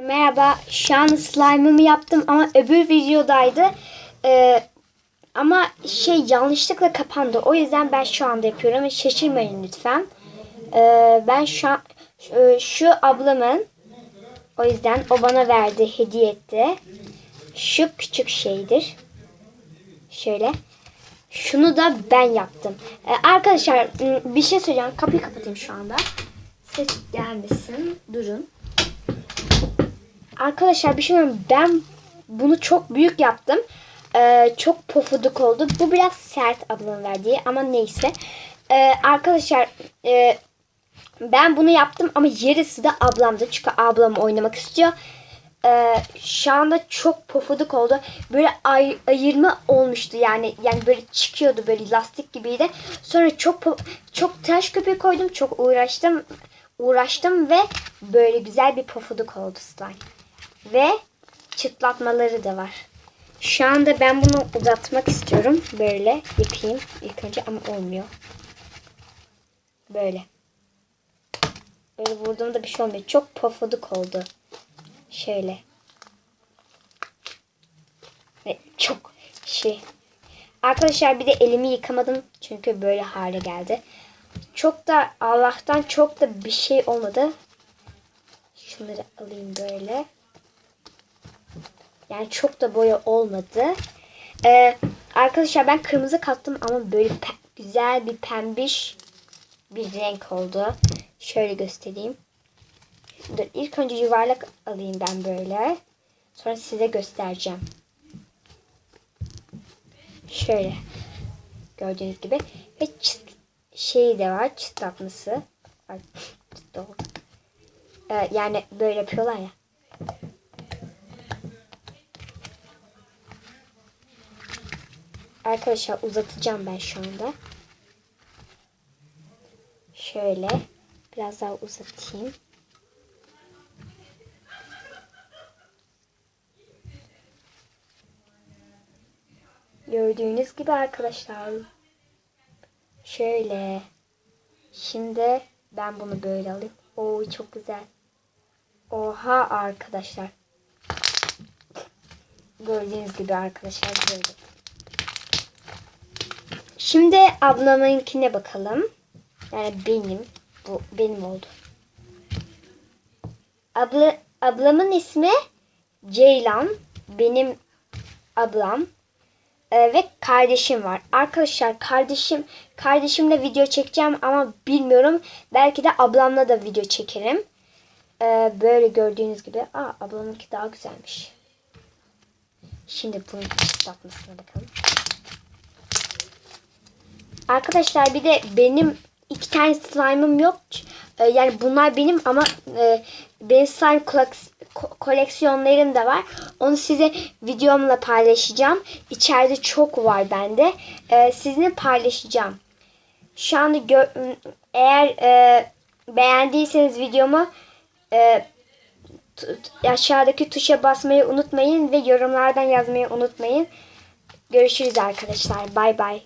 Merhaba, şu an slime'ımı yaptım ama öbür videodaydı. Ama yanlışlıkla kapandı. O yüzden ben şu anda yapıyorum. Şaşırmayın lütfen. Ben şu ablamın, o yüzden o bana verdi, hediye etti. Şu küçük şeydir. Şöyle. Şunu da ben yaptım. Arkadaşlar bir şey söyleyeceğim. Kapıyı kapatayım şu anda. Ses gelmesin. Durun. Arkadaşlar bir şey söyleyeyim. Ben bunu çok büyük yaptım. Çok pofuduk oldu. Bu biraz sert ablamın verdiği ama neyse. Arkadaşlar ben bunu yaptım ama yarısı da ablamdı. Çünkü ablam oynamak istiyor. Şu anda çok pofuduk oldu. Böyle ayırma olmuştu yani böyle çıkıyordu, böyle lastik gibiydi. Sonra çok tıraş köpüğü koydum. Çok uğraştım ve böyle güzel bir pofuduk oldu slime. Ve çıtlatmaları da var. Şu anda ben bunu uzatmak istiyorum. Böyle yapayım ilk önce ama olmuyor. Böyle. Böyle vurduğumda bir şey olmuyor. Çok pofuduk oldu. Şöyle. Ve çok Arkadaşlar bir de elimi yıkamadım. Çünkü böyle hale geldi. Çok da Allah'tan çok da bir şey olmadı. Şunları alayım böyle. Yani çok da boya olmadı. Arkadaşlar ben kırmızı kattım ama böyle güzel bir pembiş bir renk oldu. Şöyle göstereyim. Dur, ilk önce yuvarlak alayım ben böyle. Sonra size göstereceğim. Şöyle. Gördüğünüz gibi. Ve de var. Çıtlatması. Yani böyle yapıyorlar ya. Arkadaşlar uzatacağım ben şu anda. Şöyle. Biraz daha uzatayım. Gördüğünüz gibi arkadaşlar. Şöyle. Şimdi ben bunu böyle alayım. Oo çok güzel. Oha arkadaşlar. Gördüğünüz gibi arkadaşlar böyle. Şimdi ablamınkine bakalım. Yani bu benim oldu. Ablamın ismi Ceylan. Benim ablam. Ve kardeşim var. Arkadaşlar kardeşimle video çekeceğim ama bilmiyorum. Belki de ablamla da video çekerim. Böyle gördüğünüz gibi. Ablamınki daha güzelmiş. Şimdi bunun çıtlatmasına bakalım. Arkadaşlar bir de benim 2 tane slime'ım yok. Yani bunlar benim ama benim slime koleksiyonlarım da var. Onu size videomla paylaşacağım. İçeride çok var bende. Sizinle paylaşacağım. Şu anda eğer beğendiyseniz videomu aşağıdaki tuşa basmayı unutmayın ve yorumlardan yazmayı unutmayın. Görüşürüz arkadaşlar. Bay bay.